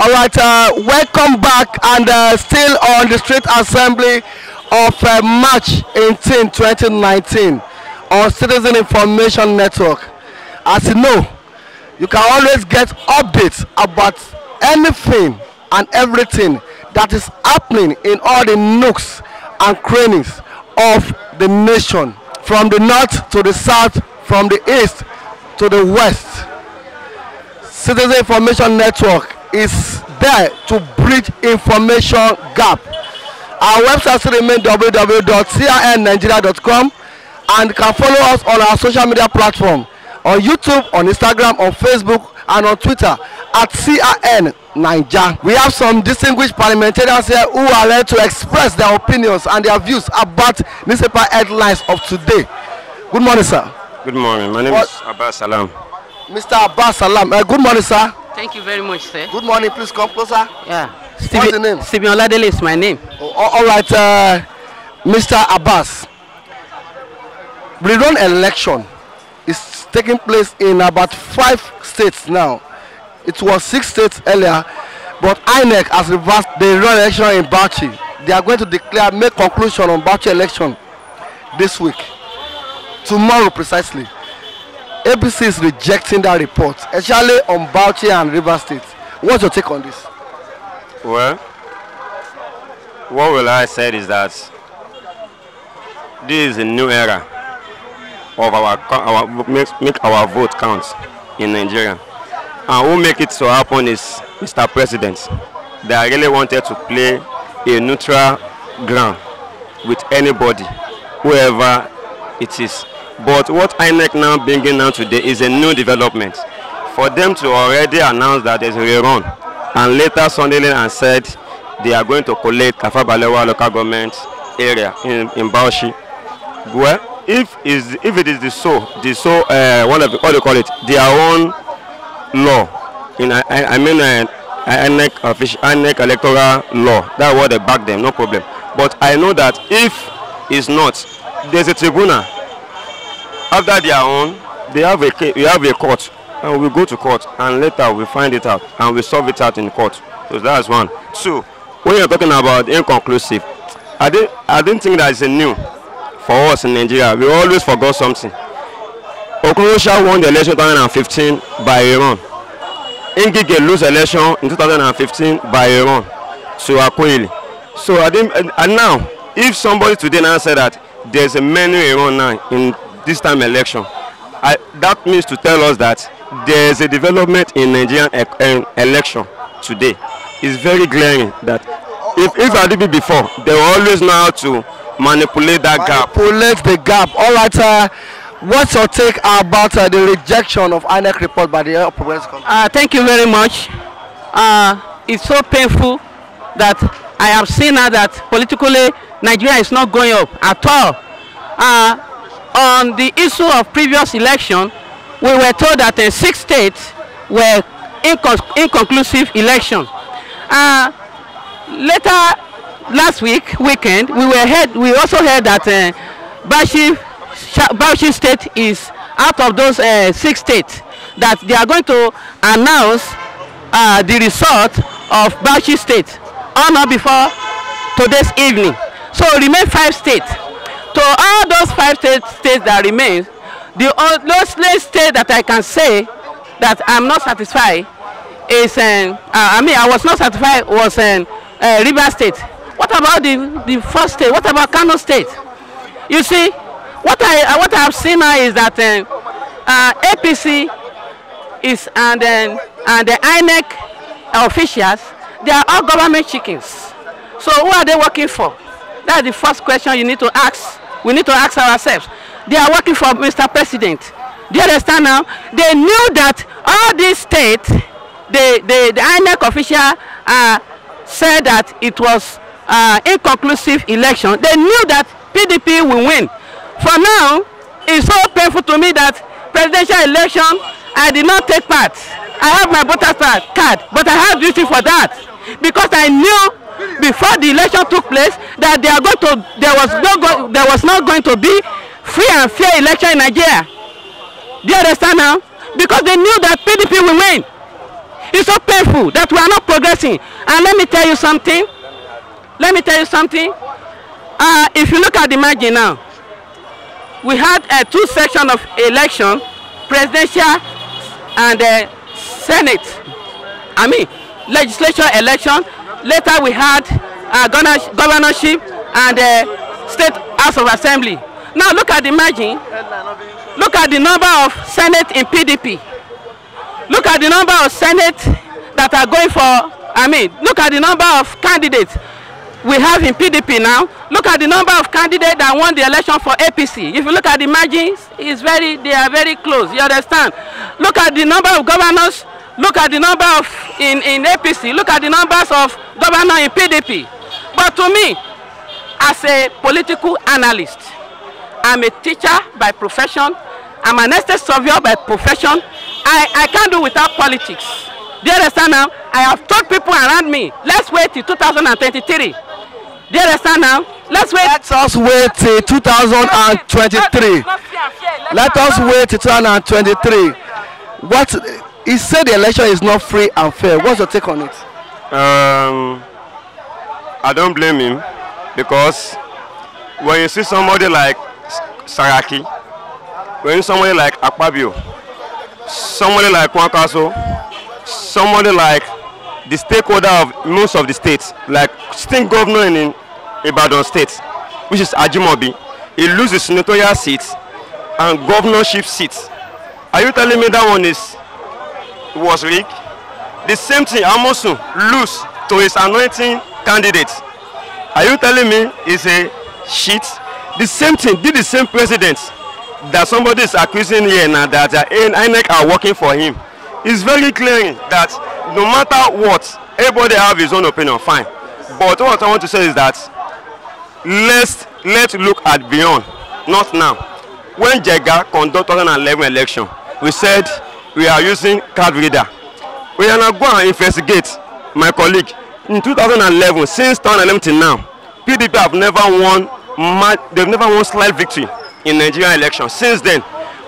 All right, welcome back, and still on the street assembly of March 18, 2019 on Citizen Information Network. As you know, you can always get updates about anything and everything that is happening in all the nooks and crannies of the nation, from the north to the south, from the east to the west. Citizen Information Network is there to bridge information gap. Our website still remains www.crnnigeria.com, and you can follow us on our social media platform on YouTube, on Instagram, on Facebook, and on Twitter at CRN Niger. We have some distinguished parliamentarians here who are ready to express their opinions and their views about newspaper headlines of today. Good morning, sir. Good morning. My name is Abbas Salam. Mr. Abbas Salam. Good morning, sir. Thank you very much, sir. Good morning. Please come closer. Yeah. What's the name? Stephen Oladele is my name. Oh, all right, Mr. Abbas. The rerun election is taking place in about 5 states now. It was 6 states earlier, but Inec has reversed the rerun election in Bauchi. They are going to make conclusion on Bauchi election this week. Tomorrow precisely. ABC is rejecting that report, especially on Bauchi and River State. What's your take on this? Well, what will I say is that this is a new era of make our vote count in Nigeria. And who make it so happen is Mr. President. They really wanted to play a neutral ground with anybody, whoever it is. But what INEC now bringing now today is a new development. For them to already announce that there's a rerun, and later suddenly and said they are going to collect Kafabalewa local government area in Bauchi. Well, if it is what do you call it, their own law, INEC electoral law, that's what they back them, no problem. But I know that if it's not, there's a tribunal. After their own, we have a court, and we go to court, and later we find it out, and we solve it out in court. So that's one. Two, when you're talking about inconclusive, I didn't think that is a new for us in Nigeria. We always forgot something. Okorosha won the election in 2015 by a run. Ngige lose election in 2015 by a run to Akoili. So and now, if somebody today now said that there's a many run now in this time election, that means to tell us that there is a development in Nigerian election today. It's very glaring that if I did it before, they will always know how to manipulate that gap. Manipulate the gap. All right. What's your take about the rejection of INEC report by the Progressive Congress? Thank you very much. It's so painful that I have seen now that politically Nigeria is not going up at all. On the issue of previous election, we were told that 6 states were inconclusive election. Later last weekend, we also heard that Bauchi State is out of those 6 states, that they are going to announce the result of Bauchi State on or before today's evening. So remain 5 states. To all those 5 states that remain, the only state that I can say that I'm not satisfied is, I was not satisfied was River State. What about the first state? What about Kano State? You see, what I have seen now is that APC is and the INEC officials, they are all government chickens. So who are they working for? That's the first question you need to ask. We need to ask ourselves. They are working for Mr. President. Do you understand now? They knew that all these states, the INEC official said that it was inconclusive election. They knew that PDP will win. For now, it's so painful to me that presidential election, I did not take part. I have my voter's card, but I have duty for that. Because I knew before the election took place that there was not going to be free and fair election in Nigeria. Do you understand now? Because they knew that PDP will win. It's so painful that we are not progressing. And let me tell you something. If you look at the margin now, we had two sections of election, presidential and Senate. Legislature election. Later we had governorship and state house of assembly. Now look at the margin. Look at the number of Senate in PDP. Look at the number of Senate that are going for, look at the number of candidates we have in PDP now. Look at the number of candidates that won the election for APC. If you look at the margins, they are very close. You understand? Look at the number of governors. Look at the number of in APC. Look at the numbers of governors in PDP. But to me, as a political analyst, I'm a teacher by profession. I'm an estate surveyor by profession. I can't do without politics. Do you understand now? I have told people around me, let's wait till 2023. Do you understand now? Let us wait till 2023. Let us wait till 2023. What he said, the election is not free and fair. What's your take on it? I don't blame him, because when you see somebody like Saraki, when you see somebody like Akpabio, somebody like Kwankaso, somebody like the stakeholder of most of the states, like state governor in Ibadan state, which is Ajimobi, he loses senatorial seats and governorship seats. Are you telling me that one was rigged? The same thing Amosun lose to his anointing candidate. Are you telling me it's a cheat? The same thing did the same president that somebody is accusing here now that Inec are working for him. It's very clear that no matter what, everybody have his own opinion, fine. But what I want to say is that let's look at beyond, not now. When Jega conducted 2011 election, we said we are using card reader. We are now going to investigate, my colleague. In 2011, since 2011 till now, PDP have never won slight victory in Nigerian elections since then.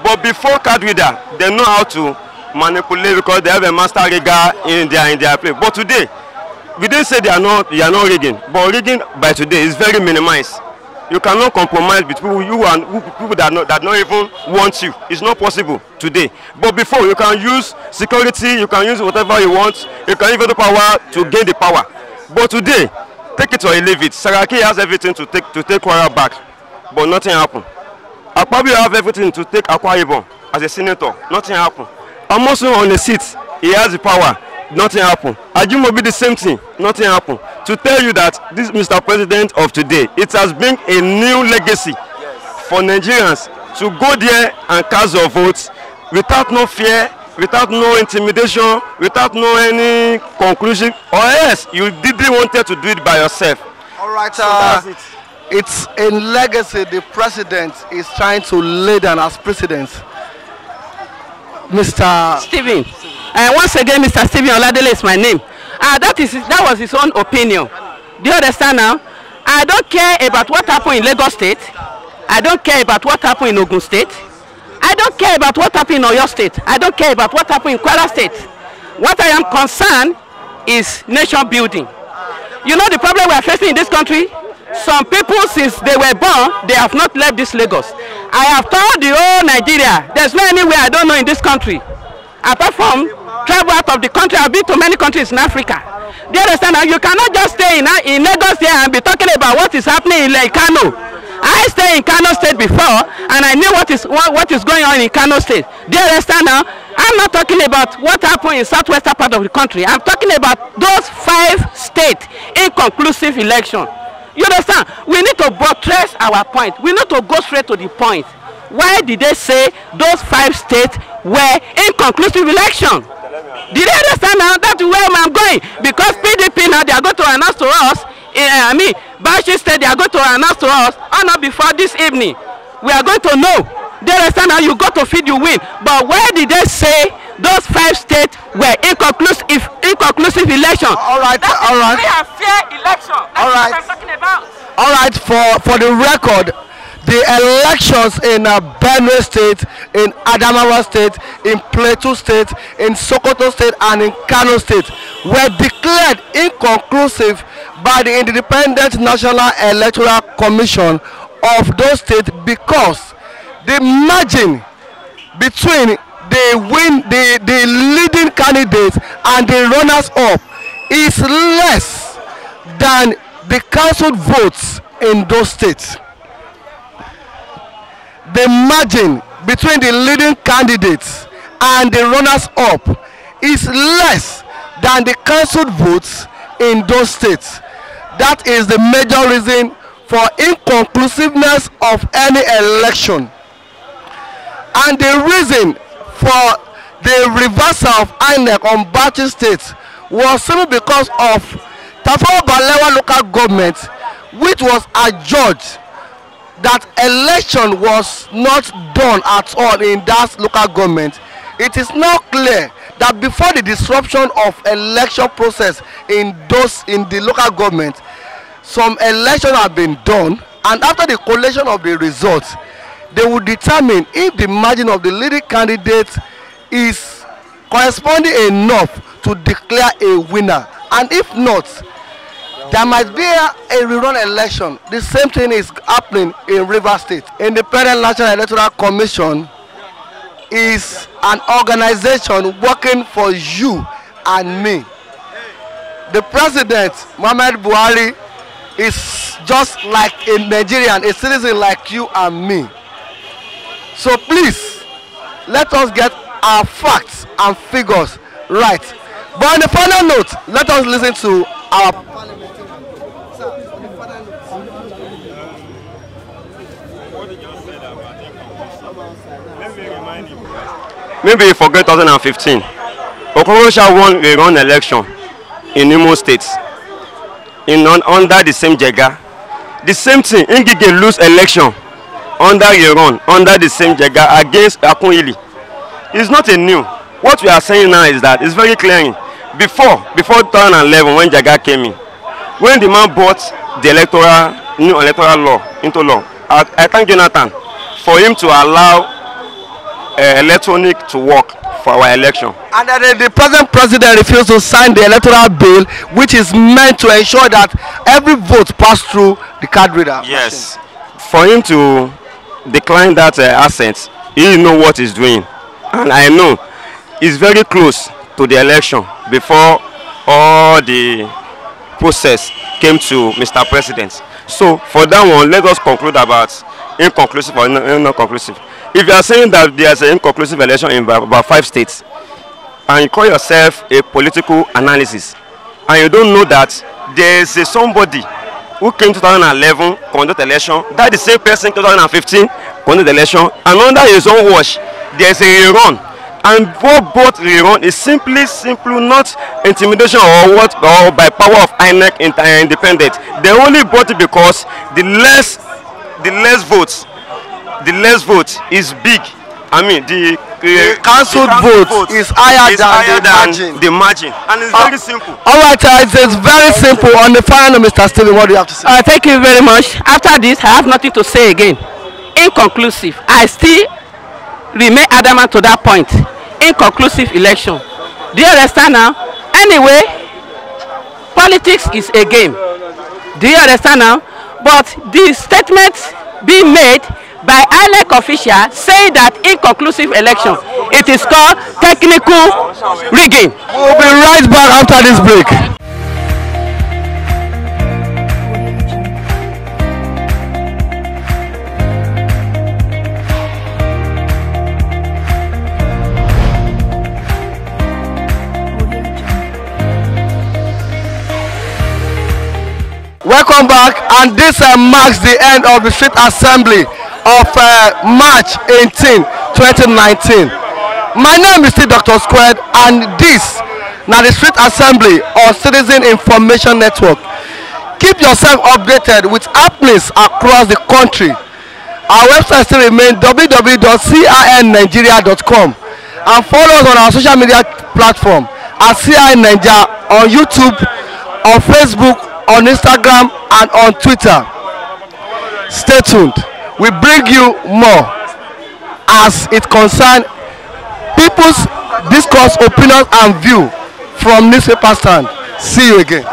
But before card reader, they know how to manipulate because they have a master rigger in their play. But today, we didn't say they are not rigging, but rigging by today is very minimized. You cannot compromise with people people that don't even want you. It's not possible today. But before, you can use security, you can use whatever you want, you can even the power to gain the power. But today, take it or leave it. Saraki has everything to take Kwara back, but nothing happened. Akpabio have everything to take Akwa Ibom as a senator. Nothing happened. Amosun on the seat, he has the power. Nothing happened. Ajimobi the same thing. Nothing happened. To tell you that this Mr. President of today, it has been a new legacy for Nigerians to go there and cast your votes without no fear, without no intimidation, without no any conclusion, or else you didn't wanted to do it by yourself. All right, so it's a legacy the president is trying to lay down as president. Mr. Stephen. Once again, Mr. Stephen Oladele is my name. That was his own opinion. Do you understand now? I don't care about what happened in Lagos State. I don't care about what happened in Ogun State. I don't care about what happened in Oyo State. I don't care about what happened in Kwara State. What I am concerned is nation building. You know the problem we are facing in this country? Some people, since they were born, they have not left this Lagos. I have told the whole Nigeria, there's no anywhere I don't know in this country. Apart from travel out of the country, I've been to many countries in Africa. Do you understand? Now, you cannot just stay in Lagos here and be talking about what is happening in Kano. I stayed in Kano State before, and I knew what is going on in Kano State. Do you understand now? I'm not talking about what happened in southwestern part of the country. I'm talking about those 5 states inconclusive election. You understand? We need to buttress our point. We need to go straight to the point. Why did they say those 5 states were inconclusive election? Did they understand now? That's where I'm going. Because PDP now, they are going to announce to us, Bauchi State, they are going to announce to us, not before this evening. We are going to know. They understand now, you got to feed, you win. But why did they say those 5 states were inconclusive election? All right, all right. We have fair election. That's what I'm talking about. All right, for the record, the elections in Benue State, in Adamawa State, in Plateau State, in Sokoto State, and in Kano State were declared inconclusive by the Independent National Electoral Commission of those states because the margin between the leading candidates and the runners up is less than the council votes in those states. The margin between the leading candidates and the runners up is less than the council votes in those states. That is the major reason for inconclusiveness of any election. And the reason for the reversal of Inec on Bauchi State was simply because of Tafawa Balewa local government, which was adjudged that election was not done at all in that local government. It is now clear that before the disruption of election process in the local government, some elections have been done, and after the collation of the results, they will determine if the margin of the leading candidate is corresponding enough to declare a winner, and if not, there might be a rerun election. The same thing is happening in Rivers State. Independent National Electoral Commission is an organization working for you and me. The president, Muhammad Buhari, is just like a Nigerian, a citizen like you and me. So please, let us get our facts and figures right. But on the final note, let us listen to our parliamentarian. Maybe you forget 2015. Okorosha won a run election in Imo State under the same Jega. The same thing, Ngige lose election under Yeron, under the same Jega against Akunili. It's not a new. What we are saying now is that it's very clear. Before 2011, when Jega came in, when the man brought the new electoral law into law, I thank Jonathan for him to allow electronic to work for our election. And the present president refused to sign the electoral bill, which is meant to ensure that every vote passed through the card reader. Yes. Machine. For him to decline that assent, he knows what he's doing. And I know he's very close to the election before all the process came to Mr. President. So for that one, let us conclude about inconclusive or not conclusive. If you are saying that there is an inconclusive election in about 5 states, and you call yourself a political analysis, and you don't know that there is somebody who came 2011 conduct election, that the same person 2015 conduct election, and under his own watch, there is a rerun. And what brought rerun is simply not intimidation or by power of Inec independent. They only brought it because the less vote is big. I mean, the council vote is higher than the margin. And it's very simple. All right, it's very simple. On the final, Mr. Steven, what do you have to say? Thank you very much. After this, I have nothing to say again. Inconclusive. I still remain adamant to that point. Inconclusive election. Do you understand now? Anyway, politics is a game. Do you understand now? But the statement being made by Inec official saying that inconclusive election, it is called technical rigging. We'll be right back after this break. Welcome back, and this marks the end of the Street Assembly of March 18, 2019. My name is Doktorsquared, and this now the Street Assembly of Citizen Information Network. Keep yourself updated with happenings across the country. Our website still remains www.cinnigeria.com, and follow us on our social media platform at CI Nigeria on YouTube, on Facebook, on Instagram, and on Twitter. Stay tuned. we bring you more as it concerns people's discourse, opinion and view from newspaper stand. See you again.